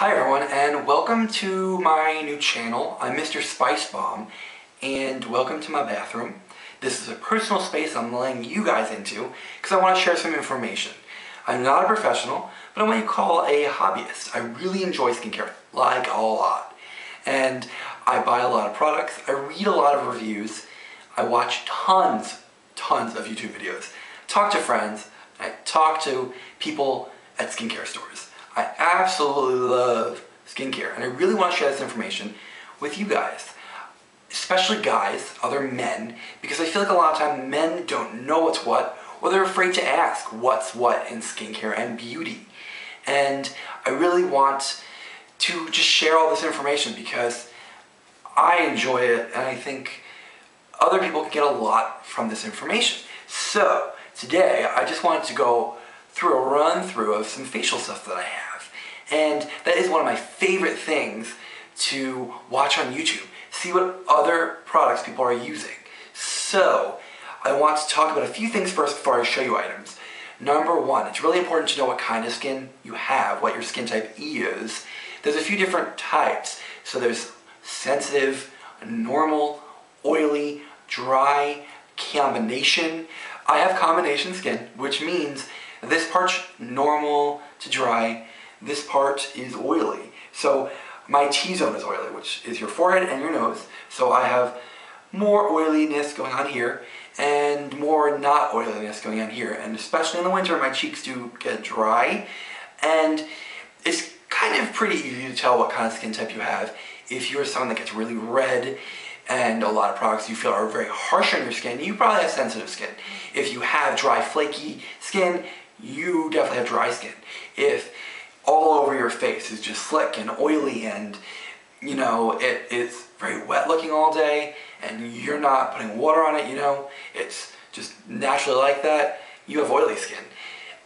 Hi everyone, and welcome to my new channel. I'm Mr. Spice Bomb, and welcome to my bathroom. This is a personal space I'm letting you guys into because I want to share some information. I'm not a professional, but I'm what you call a hobbyist. I really enjoy skincare, like a lot. And I buy a lot of products, I read a lot of reviews, I watch tons of YouTube videos, talk to friends, I talk to people at skincare stores. I absolutely love skincare, and I really want to share this information with you guys, especially guys, other men, because I feel like a lot of times men don't know what's what, or they're afraid to ask what's what in skincare and beauty. And I really want to just share all this information because I enjoy it, and I think other people can get a lot from this information. So today I just wanted to go through a run through of some facial stuff that I have. And that is one of my favorite things to watch on YouTube. See what other products people are using. So I want to talk about a few things first before I show you items. Number one, it's really important to know what kind of skin you have, what your skin type is. There's a few different types. So there's sensitive, normal, oily, dry, combination. I have combination skin, which means this part's normal to dry, this part is oily. So my T-zone is oily, which is your forehead and your nose. So I have more oiliness going on here and more not oiliness going on here. And especially in the winter, my cheeks do get dry. And it's kind of pretty easy to tell what kind of skin type you have. If you're someone that gets really red and a lot of products you feel are very harsh on your skin, you probably have sensitive skin. If you have dry, flaky skin, you definitely have dry skin. If all over your face is just slick and oily and, you know, it is very wet looking all day and you're not putting water on it, you know, it's just naturally like that, you have oily skin.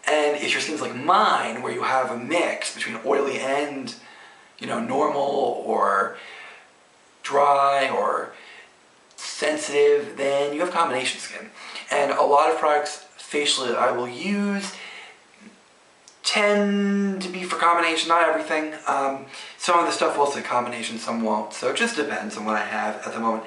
And if your skin's like mine, where you have a mix between oily and, you know, normal or dry or sensitive, then you have combination skin. And a lot of products facially that I will use tend to be for combination, not everything. Some of the stuff will say combination, some won't. So it just depends on what I have at the moment.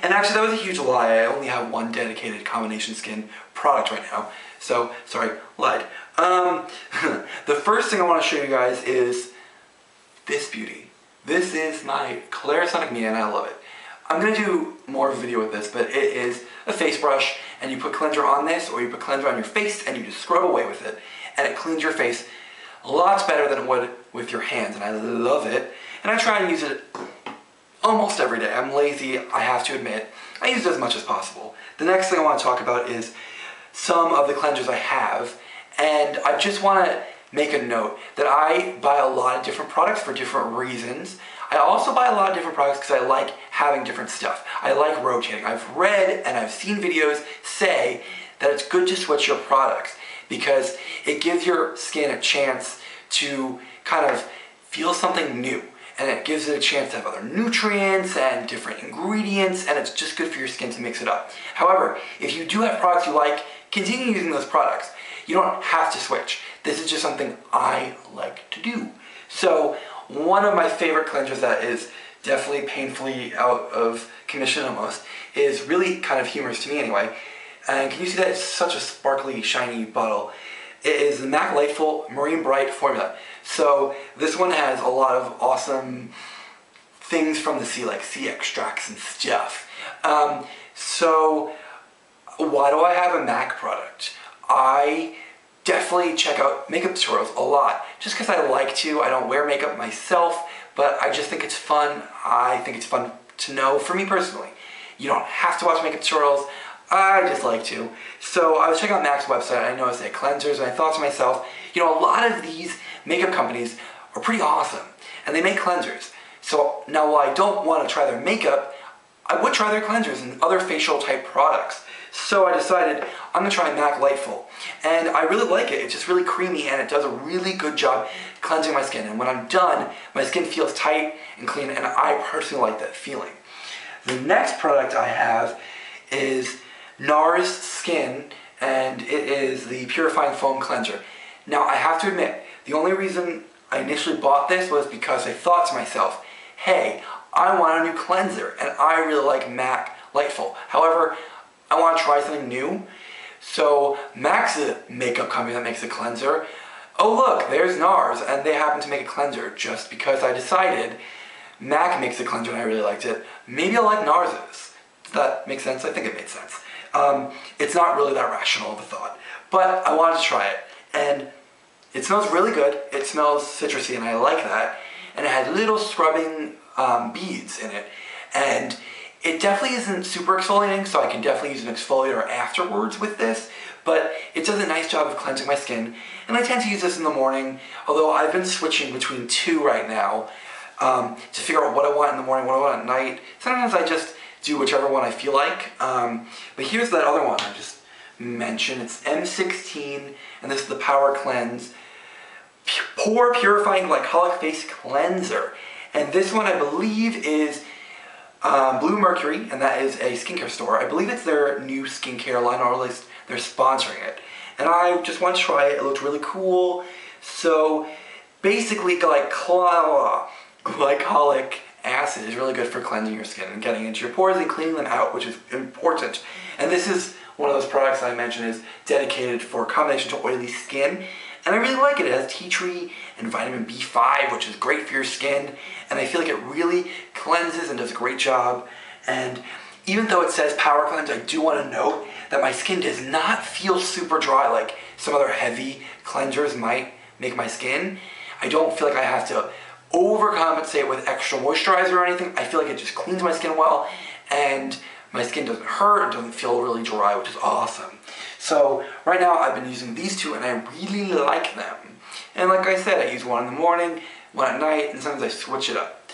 And actually that was a huge lie. I only have one dedicated combination skin product right now. So, sorry, lied. The first thing I want to show you guys is this beauty. This is my Clarisonic Mia and I love it. I'm going to do more of a video with this, but it is a face brush and you put cleanser on this or you put cleanser on your face and you just scrub away with it and it cleans your face lots better than it would with your hands, and I love it. And I try and use it almost every day. I'm lazy, I have to admit. I use it as much as possible. The next thing I want to talk about is some of the cleansers I have, and I just want to make a note that I buy a lot of different products for different reasons. I also buy a lot of different products because I like having different stuff. I like rotating. I've read and I've seen videos say that it's good to switch your products because it gives your skin a chance to kind of feel something new, and it gives it a chance to have other nutrients and different ingredients, and it's just good for your skin to mix it up. However, if you do have products you like, continue using those products. You don't have to switch. This is just something I like to do. So one of my favorite cleansers that is definitely painfully out of commission almost is really kind of humorous to me anyway. And can you see that it's such a sparkly, shiny bottle? It is the MAC Lightful Marine Bright formula. So this one has a lot of awesome things from the sea, like sea extracts and stuff. So why do I have a MAC product? I definitely check out makeup tutorials a lot, just because I like to. I don't wear makeup myself, but I just think it's fun. I think it's fun to know for me personally. You don't have to watch makeup tutorials. I just like to. So I was checking out MAC's website and I noticed they had cleansers, and I thought to myself, you know, a lot of these makeup companies are pretty awesome and they make cleansers. So now while I don't want to try their makeup, I would try their cleansers and other facial type products. So I decided I'm going to try MAC Lightful. And I really like it. It's just really creamy and it does a really good job cleansing my skin. And when I'm done, my skin feels tight and clean, and I personally like that feeling. The next product I have is NARskin, and it is the Purifying Foam Cleanser. Now I have to admit, the only reason I initially bought this was because I thought to myself, hey, I want a new cleanser, and I really like MAC Lightful. However, I want to try something new. So MAC's a makeup company that makes a cleanser. Oh look, there's NARS, and they happen to make a cleanser just because I decided MAC makes a cleanser and I really liked it. Maybe I'll like NARS's. Does that make sense? I think it made sense. It's not really that rational of a thought, but I wanted to try it, and it smells really good. It smells citrusy, and I like that. And it had little scrubbing beads in it, and it definitely isn't super exfoliating, so I can definitely use an exfoliator afterwards with this, but it does a nice job of cleansing my skin, and I tend to use this in the morning, although I've been switching between two right now to figure out what I want in the morning, what I want at night. Sometimes I just do whichever one I feel like, but here's that other one I just mentioned. It's M16, and this is the Power Cleanse Pore Purifying Glycolic Face Cleanser, and this one I believe is Blue Mercury, and that is a skincare store. I believe it's their new skincare line, or at least they're sponsoring it. And I just want to try it. It looked really cool. So basically, glycolic acid is really good for cleansing your skin and getting into your pores and cleaning them out, which is important. And this is one of those products I mentioned is dedicated for a combination to oily skin. And I really like it. It has tea tree and vitamin B5, which is great for your skin. And I feel like it really cleanses and does a great job. And even though it says Power Cleanse, I do want to note that my skin does not feel super dry like some other heavy cleansers might make my skin. I don't feel like I have to overcompensate with extra moisturizer or anything. I feel like it just cleans my skin well, and my skin doesn't hurt, it doesn't feel really dry, which is awesome. So right now I've been using these two, and I really like them. And like I said, I use one in the morning, one at night, and sometimes I switch it up.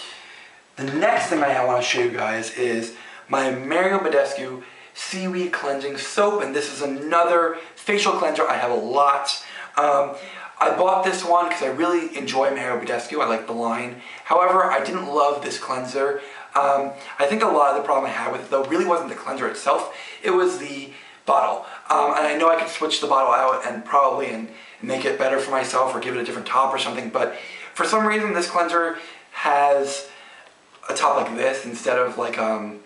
The next thing I want to show you guys is my Badescu Seaweed Cleansing Soap, and this is another facial cleanser. I have a lot. I bought this one because I really enjoy Badescu. I like the line. However, I didn't love this cleanser. I think a lot of the problem I had with it, though, really wasn't the cleanser itself. It was the bottle. And I know I could switch the bottle out and probably make it better for myself or give it a different top or something, but for some reason this cleanser has a top like this instead of like a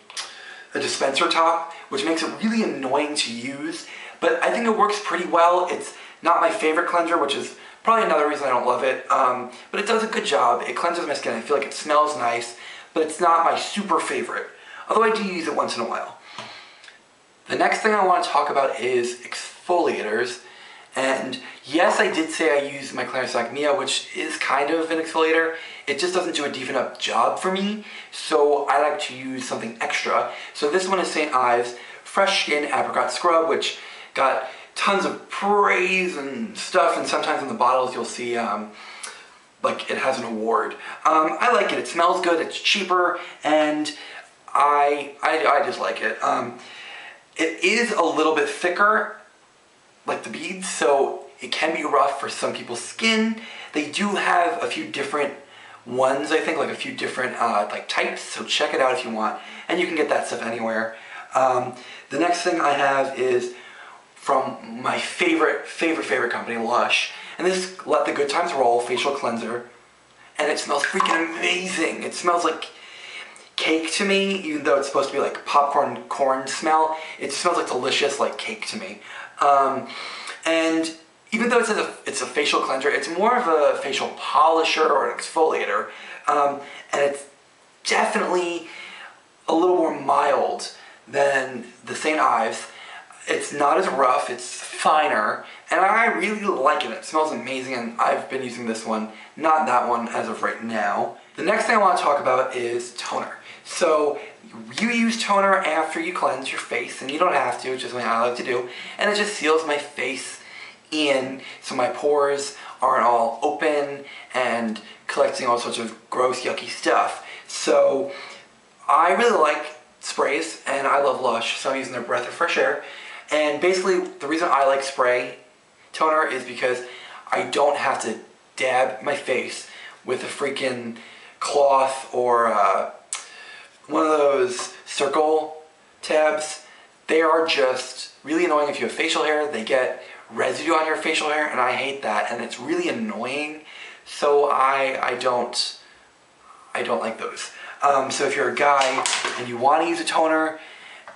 dispenser top, which makes it really annoying to use. But I think it works pretty well. It's not my favorite cleanser, which is probably another reason I don't love it, but it does a good job. It cleanses my skin. I feel like it smells nice, but it's not my super favorite, although I do use it once in a while. The next thing I want to talk about is exfoliators. And yes, I did say I use my Clarisonic Mia, which is kind of an exfoliator. It just doesn't do a deep enough job for me, so I like to use something extra. So this one is St. Ives Fresh Skin Apricot Scrub, which got tons of praise and stuff, and sometimes in the bottles you'll see like it has an award. I like it. It smells good, it's cheaper, and I just like it. It is a little bit thicker, like the beads, so it can be rough for some people's skin. They do have a few different ones, I think, like a few different like types, so check it out if you want, and you can get that stuff anywhere. The next thing I have is from my favorite company, Lush, and this is Let the Good Times Roll Facial Cleanser, and it smells freaking amazing. It smells like cake to me, even though it's supposed to be like popcorn corn smell. It smells like delicious like cake to me. And even though it says it's a facial cleanser, it's more of a facial polisher or an exfoliator, and it's definitely a little more mild than the St. Ives. It's not as rough, it's finer, and I really like it. It smells amazing, and I've been using this one, not that one as of right now. The next thing I want to talk about is toner. So you use toner after you cleanse your face, and you don't have to, which is something I like to do, and it just seals my face in so my pores aren't all open and collecting all sorts of gross, yucky stuff. So I really like sprays, and I love Lush, so I'm using their Breath of Fresh Air. And basically, the reason I like spray toner is because I don't have to dab my face with a freaking cloth or one of those circle tabs. They are just really annoying if you have facial hair. They get residue on your facial hair, and I hate that, and it's really annoying. so I don't like those. So if you're a guy and you want to use a toner,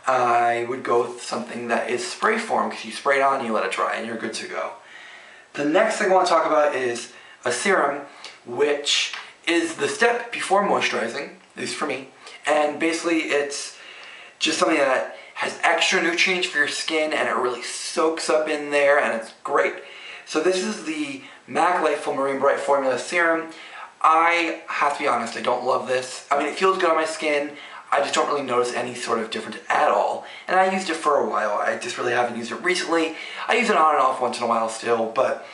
I would go with something that is spray form, because you spray it on, you let it dry, and you're good to go. The next thing I want to talk about is a serum, which is the step before moisturizing, at least for me. And basically it's just something that has extra nutrients for your skin, and it really soaks up in there, and it's great. So this is the MAC Lightful Marine Bright Formula Serum. I have to be honest, I don't love this. I mean, it feels good on my skin. I just don't really notice any sort of difference at all. And I used it for a while. I just really haven't used it recently. I use it on and off once in a while still, but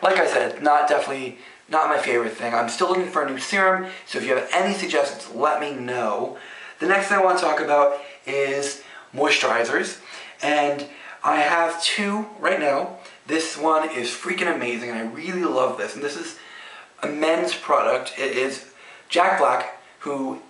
like I said, definitely not my favorite thing. I'm still looking for a new serum, so if you have any suggestions, let me know. The next thing I want to talk about is moisturizers, and I have two right now. This one is freaking amazing, and I really love this, and this is a men's product. It is Jack Black, who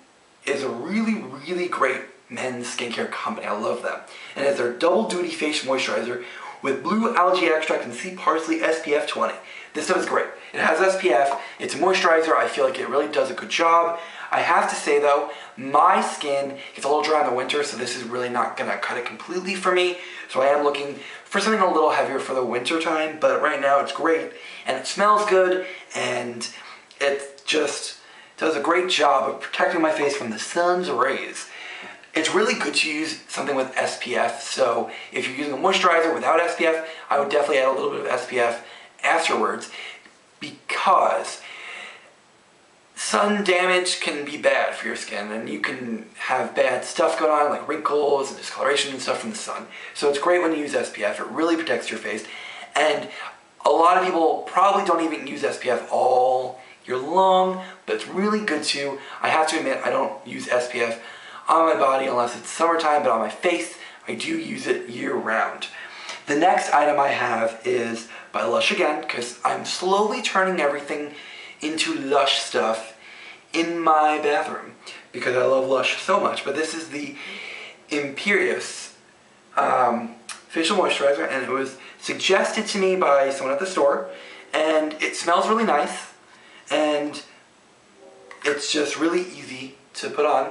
is a really great men's skincare company. I love them. And it's their double duty face moisturizer with blue algae extract and sea parsley SPF 20. This stuff is great. It has SPF, it's a moisturizer, I feel like it really does a good job. I have to say though, my skin gets a little dry in the winter, so this is really not gonna cut it completely for me. So I am looking for something a little heavier for the winter time, but right now it's great, and it smells good, and it just does a great job of protecting my face from the sun's rays. It's really good to use something with SPF, so if you're using a moisturizer without SPF, I would definitely add a little bit of SPF afterwards, because sun damage can be bad for your skin, and you can have bad stuff going on, like wrinkles and discoloration and stuff from the sun. So it's great when you use SPF. It really protects your face, and a lot of people probably don't even use SPF all year long, but it's really good too. I have to admit, I don't use SPF on my body unless it's summertime, but on my face, I do use it year round. The next item I have is by Lush again, because I'm slowly turning everything into Lush stuff in my bathroom, because I love Lush so much. But this is the IMPERIALIS facial moisturizer, and it was suggested to me by someone at the store, and it smells really nice, and it's just really easy to put on.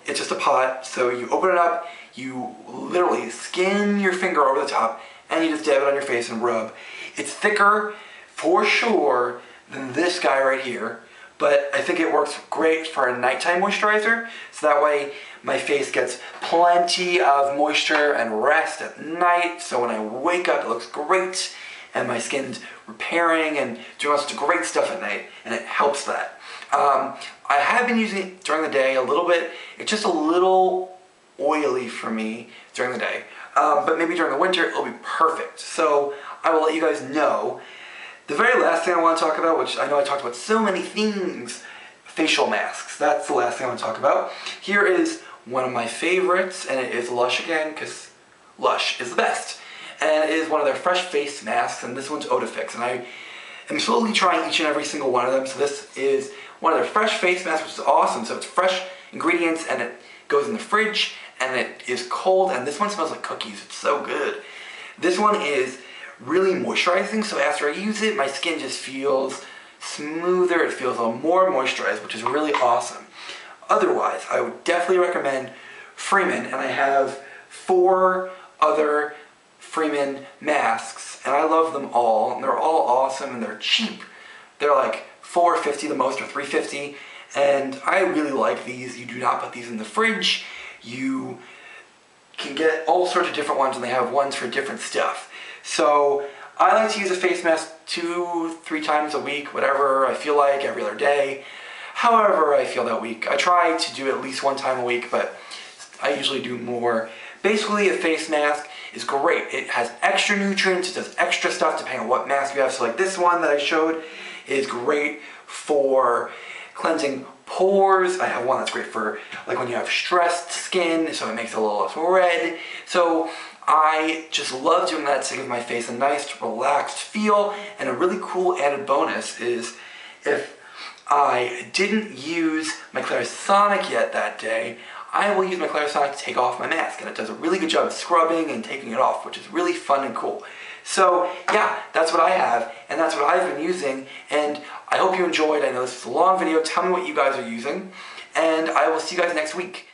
It's just a pot, so you open it up, you literally skin your finger over the top, and you just dab it on your face and rub. It's thicker, for sure, than this guy right here, but I think it works great for a nighttime moisturizer, so that way my face gets plenty of moisture and rest at night, so when I wake up it looks great, and my skin's repairing and doing lots of great stuff at night, and it helps that. I have been using it during the day a little bit. It's just a little oily for me during the day, but maybe during the winter it'll be perfect. So I will let you guys know. The very last thing I want to talk about, which I know I talked about so many things, facial masks. That's the last thing I want to talk about. Here is one of my favorites, and it is Lush again, because Lush is the best. And it is one of their fresh face masks, and this one's Oatifix. And I am slowly trying each and every single one of them. So this is one of their fresh face masks, which is awesome. So it's fresh ingredients, and it goes in the fridge, and it is cold, and this one smells like cookies. It's so good. This one is really moisturizing, so after I use it, my skin just feels smoother. It feels a little more moisturized, which is really awesome. Otherwise, I would definitely recommend Freeman, and I have 4 other Freeman masks, and I love them all, and they're all awesome, and they're cheap. They're like $4.50 the most, or $3.50, and I really like these. You do not put these in the fridge. You can get all sorts of different ones, and they have ones for different stuff. So I like to use a face mask 2-3 times a week, whatever I feel like, every other day, however I feel that week. I try to do at least 1 time a week, but I usually do more. Basically, a face mask is great. It has extra nutrients, it does extra stuff depending on what mask you have. So like this one that I showed is great for cleansing pores. I have one that's great for like when you have stressed skin, so it makes it a little less red. So I just love doing that to give my face a nice relaxed feel. And a really cool added bonus is if I didn't use my Clarisonic yet that day, I will use my Clarisonic to take off my mask, and it does a really good job of scrubbing and taking it off, which is really fun and cool. So yeah, that's what I have, and that's what I've been using, and I hope you enjoyed. I know this is a long video. Tell me what you guys are using, and I will see you guys next week.